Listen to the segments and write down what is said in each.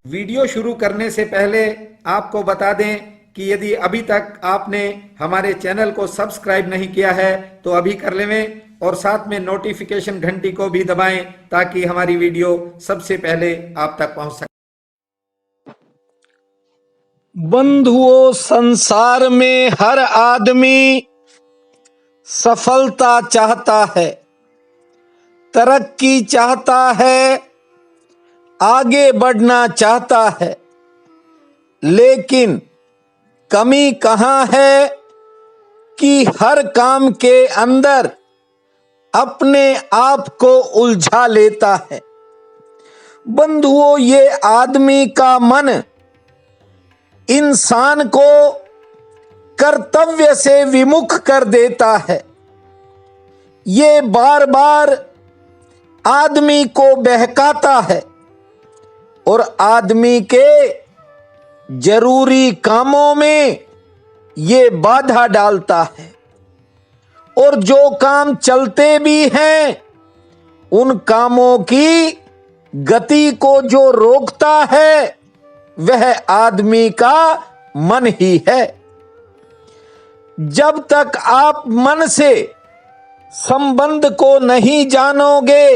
Video शुरू करने से पहले आपको बता दें कि यदि अभी तक आपने हमारे चैनल को सब्सक्राइब नहीं किया है तो अभी कर लें और साथ में नोटिफिकेशन घंटी को भी दबाएं ताकि हमारी वीडियो सबसे पहले आप तक पहुंच सके। बंधुओं, संसार में हर आदमी सफलता चाहता है, तरक्की चाहता है, आगे बढ़ना चाहता है, लेकिन कमी कहाँ है कि हर काम के अंदर अपने आप को उलझा लेता है। बंधुओं, ये आदमी का मन इंसान को कर्तव्य से विमुख कर देता है। ये बार बार आदमी को बहकाता है और आदमी के जरूरी कामों में ये बाधा डालता है और जो काम चलते भी हैं उन कामों की गति को जो रोकता है वह आदमी का मन ही है। जब तक आप मन से संबंध को नहीं जानोगे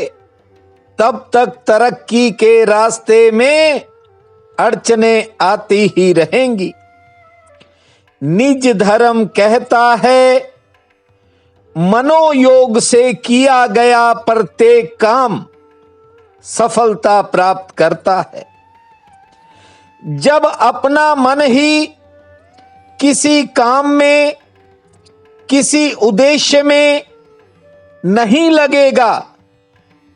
तब तक तरक्की के रास्ते में अड़चनें आती ही रहेंगी। निज धर्म कहता है, मनोयोग से किया गया प्रत्येक काम सफलता प्राप्त करता है। जब अपना मन ही किसी काम में, किसी उद्देश्य में नहीं लगेगा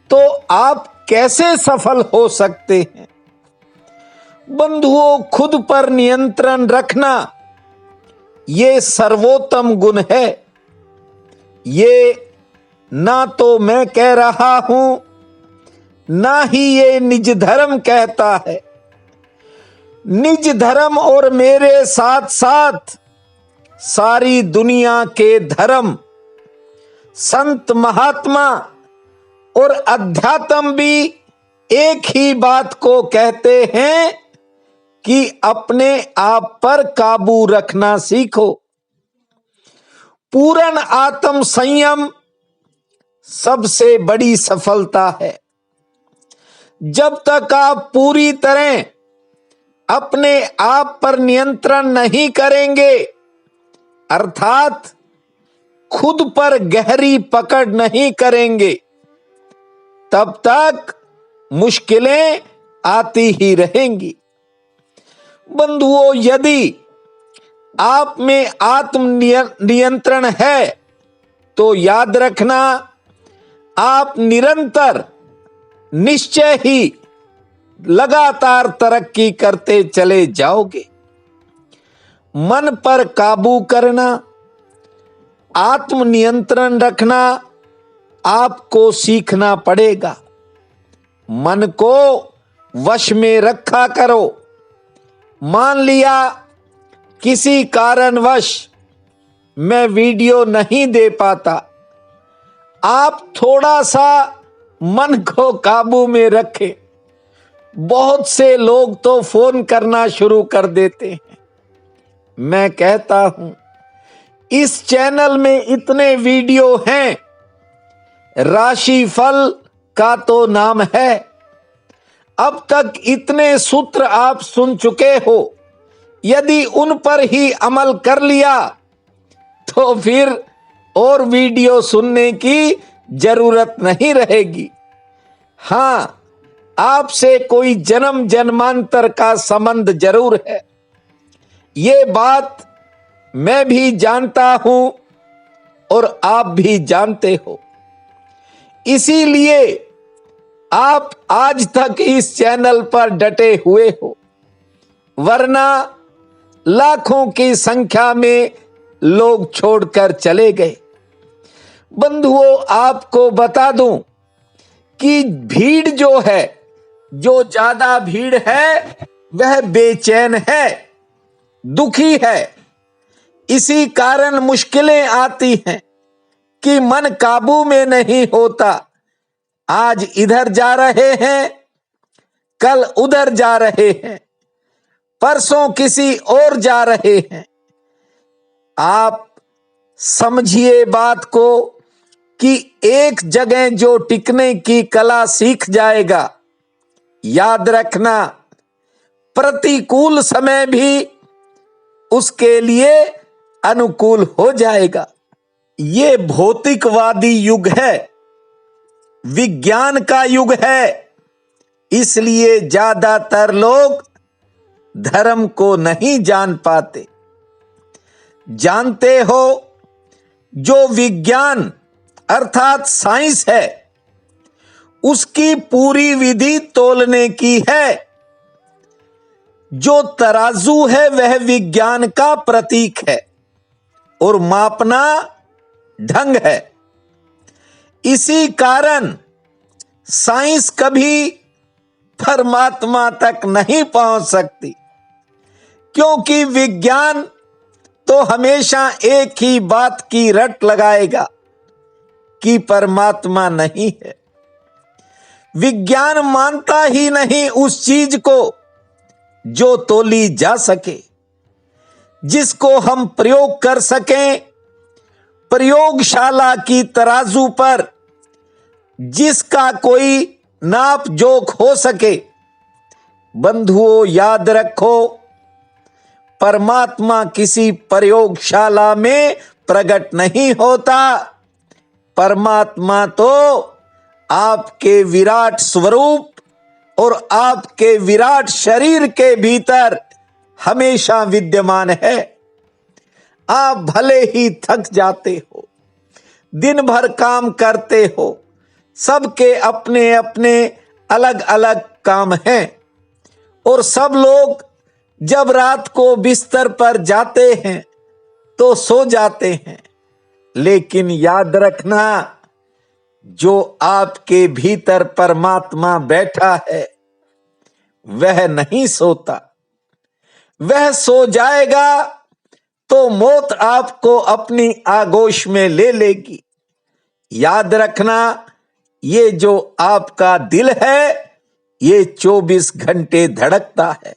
तो आप कैसे सफल हो सकते हैं। बंधुओं, खुद पर नियंत्रण रखना ये सर्वोत्तम गुण है। ये ना तो मैं कह रहा हूं, ना ही ये निज धर्म कहता है। निज धर्म और मेरे साथ साथ सारी दुनिया के धर्म, संत महात्मा और अध्यात्म भी एक ही बात को कहते हैं कि अपने आप पर काबू रखना सीखो। पूर्ण आत्म संयम सबसे बड़ी सफलता है। जब तक आप पूरी तरह अपने आप पर नियंत्रण नहीं करेंगे, अर्थात खुद पर गहरी पकड़ नहीं करेंगे, तब तक मुश्किलें आती ही रहेंगी। बंधुओं, यदि आप में आत्म नियंत्रण है तो याद रखना, आप निरंतर निश्चय ही लगातार तरक्की करते चले जाओगे। मन पर काबू करना, आत्म नियंत्रण रखना आपको सीखना पड़ेगा। मन को वश में रखा करो। मान लिया किसी कारणवश मैं वीडियो नहीं दे पाता, आप थोड़ा सा मन को काबू में रखें। बहुत से लोग तो फोन करना शुरू कर देते हैं। मैं कहता हूं, इस चैनल में इतने वीडियो हैं, राशिफल का तो नाम है। अब तक इतने सूत्र आप सुन चुके हो, यदि उन पर ही अमल कर लिया तो फिर और वीडियो सुनने की जरूरत नहीं रहेगी। हां, आपसे कोई जन्म जन्मांतर का संबंध जरूर है, ये बात मैं भी जानता हूं और आप भी जानते हो। इसीलिए आप आज तक इस चैनल पर डटे हुए हो, वरना लाखों की संख्या में लोग छोड़कर चले गए। बंधुओं, आपको बता दूं कि भीड़ जो है, जो ज्यादा भीड़ है वह बेचैन है, दुखी है। इसी कारण मुश्किलें आती हैं कि मन काबू में नहीं होता। आज इधर जा रहे हैं, कल उधर जा रहे हैं, परसों किसी और जा रहे हैं। आप समझिए बात को कि एक जगह जो टिकने की कला सीख जाएगा, याद रखना प्रतिकूल समय भी उसके लिए अनुकूल हो जाएगा। ये भौतिकवादी युग है, विज्ञान का युग है, इसलिए ज्यादातर लोग धर्म को नहीं जान पाते। जानते हो, जो विज्ञान अर्थात साइंस है, उसकी पूरी विधि तोलने की है। जो तराजू है वह विज्ञान का प्रतीक है और मापना ढंग है। इसी कारण साइंस कभी परमात्मा तक नहीं पहुंच सकती, क्योंकि विज्ञान तो हमेशा एक ही बात की रट लगाएगा कि परमात्मा नहीं है। विज्ञान मानता ही नहीं उस चीज को जो तोली जा सके, जिसको हम प्रयोग कर सकें। प्रयोगशाला की तराजू पर जिसका कोई नाप जोख हो सके। बंधुओं, याद रखो, परमात्मा किसी प्रयोगशाला में प्रकट नहीं होता। परमात्मा तो आपके विराट स्वरूप और आपके विराट शरीर के भीतर हमेशा विद्यमान है। आप भले ही थक जाते हो, दिन भर काम करते हो, सबके अपने अपने अलग अलग काम हैं, और सब लोग जब रात को बिस्तर पर जाते हैं तो सो जाते हैं। लेकिन याद रखना, जो आपके भीतर परमात्मा बैठा है वह नहीं सोता। वह सो जाएगा तो मौत आपको अपनी आगोश में ले लेगी। याद रखना, ये जो आपका दिल है ये 24 घंटे धड़कता है।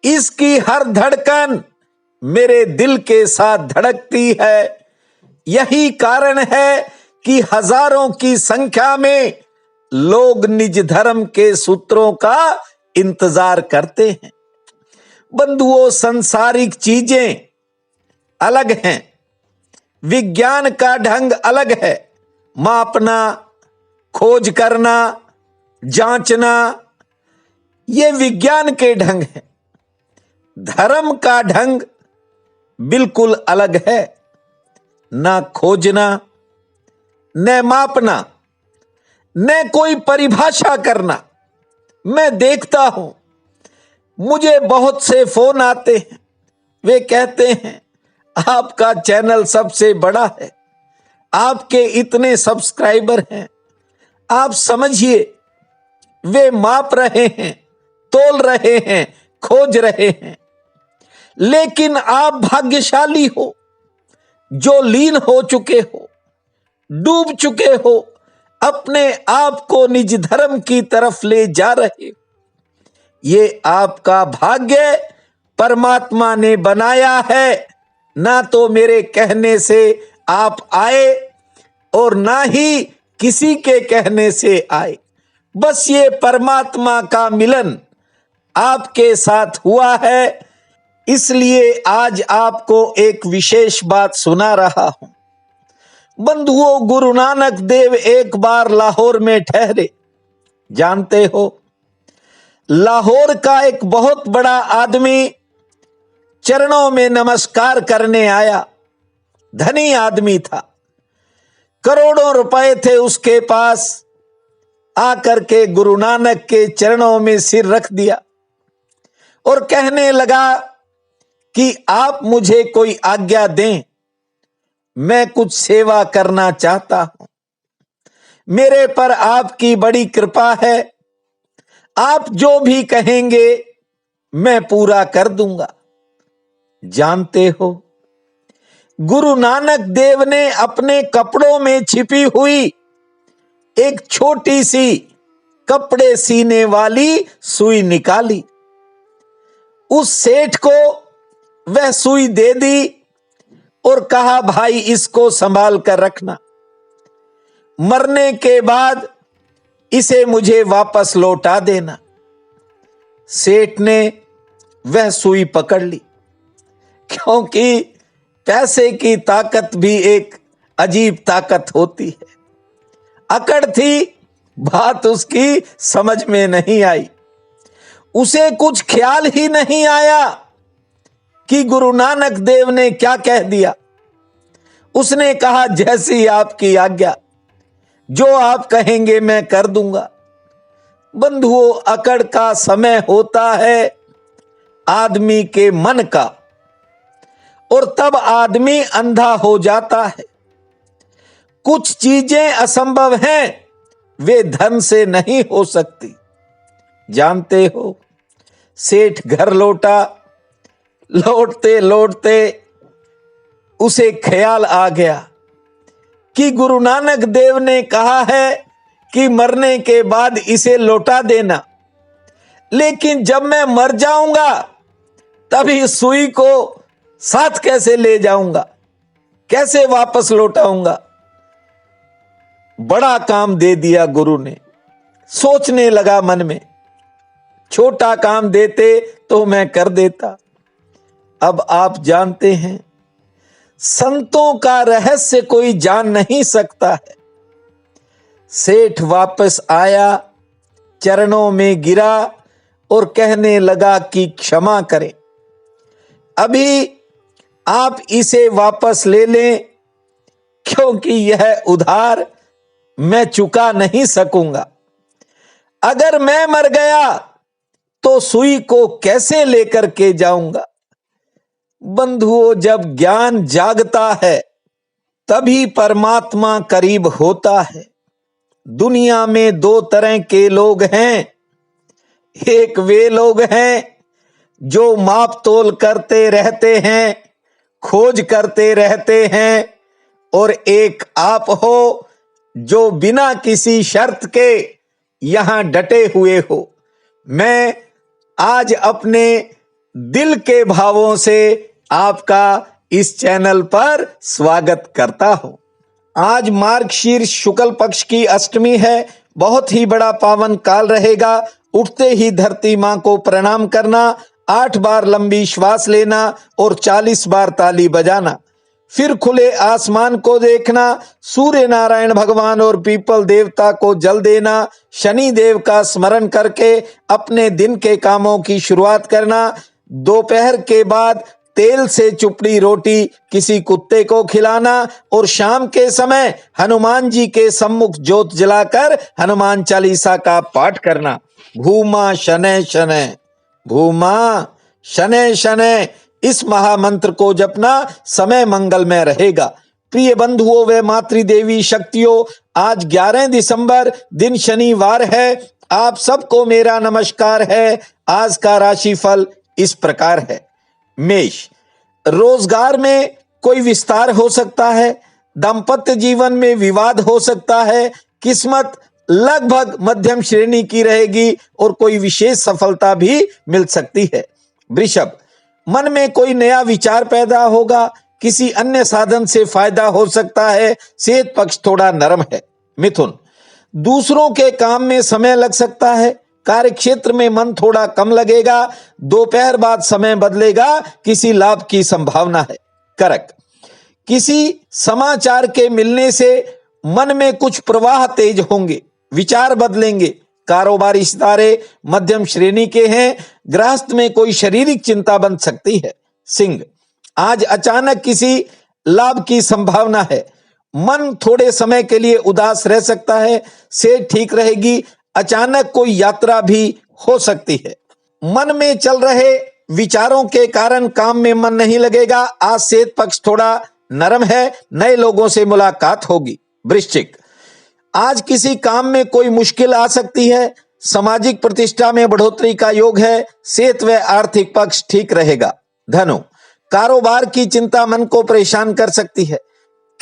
इसकी हर धड़कन मेरे दिल के साथ धड़कती है। यही कारण है कि हजारों की संख्या में लोग निज धर्म के सूत्रों का इंतजार करते हैं। बंधुओं, सांसारिक चीजें अलग हैं, विज्ञान का ढंग अलग है। मापना, खोज करना, जांचना, ये विज्ञान के ढंग है। धर्म का ढंग बिल्कुल अलग है। ना खोजना, न मापना, न कोई परिभाषा करना। मैं देखता हूं, मुझे बहुत से फोन आते हैं, वे कहते हैं आपका चैनल सबसे बड़ा है, आपके इतने सब्सक्राइबर हैं। आप समझिए, वे माप रहे हैं, तोल रहे हैं, खोज रहे हैं। लेकिन आप भाग्यशाली हो जो लीन हो चुके हो, डूब चुके हो, अपने आप को निज धर्म की तरफ ले जा रहे हो। ये आपका भाग्य परमात्मा ने बनाया है। ना तो मेरे कहने से आप आए और ना ही किसी के कहने से आए। बस ये परमात्मा का मिलन आपके साथ हुआ है, इसलिए आज आपको एक विशेष बात सुना रहा हूं। बंधुओं, गुरु नानक देव एक बार लाहौर में ठहरे। जानते हो, लाहौर का एक बहुत बड़ा आदमी चरणों में नमस्कार करने आया। धनी आदमी था, करोड़ों रुपए थे उसके पास। आकर के गुरु नानक के चरणों में सिर रख दिया और कहने लगा कि आप मुझे कोई आज्ञा दें, मैं कुछ सेवा करना चाहता हूं। मेरे पर आपकी बड़ी कृपा है, आप जो भी कहेंगे मैं पूरा कर दूंगा। जानते हो, गुरु नानक देव ने अपने कपड़ों में छिपी हुई एक छोटी सी कपड़े सीने वाली सुई निकाली। उस सेठ को वह सुई दे दी और कहा, भाई इसको संभाल कर रखना, मरने के बाद इसे मुझे वापस लौटा देना। सेठ ने वह सुई पकड़ ली, क्योंकि पैसे की ताकत भी एक अजीब ताकत होती है। अकड़ थी, बात उसकी समझ में नहीं आई। उसे कुछ ख्याल ही नहीं आया कि गुरु नानक देव ने क्या कह दिया। उसने कहा, जैसी आपकी आज्ञा, जो आप कहेंगे मैं कर दूंगा। बंधुओं, अकड़ का समय होता है आदमी के मन का, और तब आदमी अंधा हो जाता है। कुछ चीजें असंभव हैं, वे धन से नहीं हो सकती। जानते हो, सेठ घर लौटा, लौटते लौटते उसे ख्याल आ गया कि गुरु नानक देव ने कहा है कि मरने के बाद इसे लौटा देना, लेकिन जब मैं मर जाऊंगा तभी सुई को साथ कैसे ले जाऊंगा, कैसे वापस लौटाऊंगा। बड़ा काम दे दिया गुरु ने। सोचने लगा मन में, छोटा काम देते तो मैं कर देता। अब आप जानते हैं, संतों का रहस्य कोई जान नहीं सकता है। सेठ वापस आया, चरणों में गिरा और कहने लगा कि क्षमा करें, अभी आप इसे वापस ले लें, क्योंकि यह उधार मैं चुका नहीं सकूंगा। अगर मैं मर गया तो सुई को कैसे लेकर के जाऊंगा। बंधुओं, जब ज्ञान जागता है तभी परमात्मा करीब होता है। दुनिया में दो तरह के लोग हैं। एक वे लोग हैं जो माप तोल करते रहते हैं, खोज करते रहते हैं, और एक आप हो जो बिना किसी शर्त के यहां डटे हुए हो। मैं आज अपने दिल के भावों से आपका इस चैनल पर स्वागत करता हूं। आज मार्गशीर्ष शुक्ल पक्ष की अष्टमी है। बहुत ही बड़ा पावन काल रहेगा। उठते ही धरती मां को प्रणाम करना, 8 बार लंबी श्वास लेना और 40 बार ताली बजाना। फिर खुले आसमान को देखना, सूर्य नारायण भगवान और पीपल देवता को जल देना, शनि देव का स्मरण करके अपने दिन के कामों की शुरुआत करना। दोपहर के बाद तेल से चुपड़ी रोटी किसी कुत्ते को खिलाना और शाम के समय हनुमान जी के सम्मुख जोत जलाकर हनुमान चालीसा का पाठ करना। भूमा शनै शनै, भूमा शनै शनै, इस महामंत्र को जपना समय मंगलमय रहेगा। प्रिय बंधुओं व मातृदेवी शक्तियों, आज 11 दिसंबर दिन शनिवार है। आप सबको मेरा नमस्कार है। आज का राशिफल इस प्रकार है। मेष, रोजगार में कोई विस्तार हो सकता है। दाम्पत्य जीवन में विवाद हो सकता है। किस्मत लगभग मध्यम श्रेणी की रहेगी और कोई विशेष सफलता भी मिल सकती है। वृषभ, मन में कोई नया विचार पैदा होगा। किसी अन्य साधन से फायदा हो सकता है। सेहत पक्ष थोड़ा नरम है। मिथुन, दूसरों के काम में समय लग सकता है। कार्य क्षेत्र में मन थोड़ा कम लगेगा। दोपहर बाद समय बदलेगा, किसी लाभ की संभावना है। कर्क, किसी समाचार के मिलने से मन में कुछ प्रवाह तेज होंगे, विचार बदलेंगे। कारोबारी सितारे मध्यम श्रेणी के हैं। गृहस्थ में कोई शारीरिक चिंता बन सकती है। सिंह, आज अचानक किसी लाभ की संभावना है। मन थोड़े समय के लिए उदास रह सकता है। सेहत ठीक रहेगी। अचानक कोई यात्रा भी हो सकती है। मन में चल रहे विचारों के कारण काम में मन नहीं लगेगा। आज सेहत पक्ष थोड़ा नरम है। नए लोगों से मुलाकात होगी। वृश्चिक, आज किसी काम में कोई मुश्किल आ सकती है। सामाजिक प्रतिष्ठा में बढ़ोतरी का योग है। सेहत व आर्थिक पक्ष ठीक रहेगा। धनु, कारोबार की चिंता मन को परेशान कर सकती है।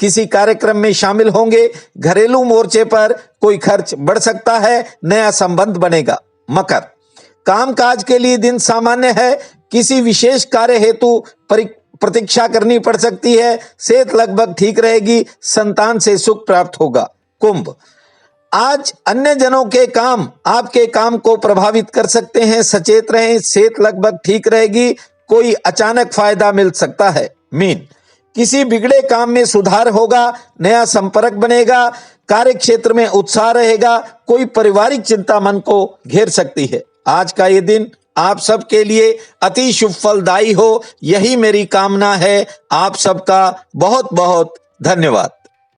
किसी कार्यक्रम में शामिल होंगे, घरेलू मोर्चे पर कोई खर्च बढ़ सकता है, नया संबंध बनेगा। मकर, कामकाज के लिए दिन सामान्य है, किसी विशेष कार्य हेतु प्रतीक्षा करनी पड़ सकती है, सेहत लगभग ठीक रहेगी, संतान से सुख प्राप्त होगा। कुंभ, आज अन्य जनों के काम आपके काम को प्रभावित कर सकते हैं, सचेत रहें, सेहत लगभग ठीक रहेगी, कोई अचानक फायदा मिल सकता है। मीन, किसी बिगड़े काम में सुधार होगा, नया संपर्क बनेगा, कार्य क्षेत्र में उत्साह रहेगा, कोई पारिवारिक चिंता मन को घेर सकती है। आज का ये दिन आप सबके लिए अति शुभ फलदायी हो, यही मेरी कामना है। आप सबका बहुत बहुत धन्यवाद।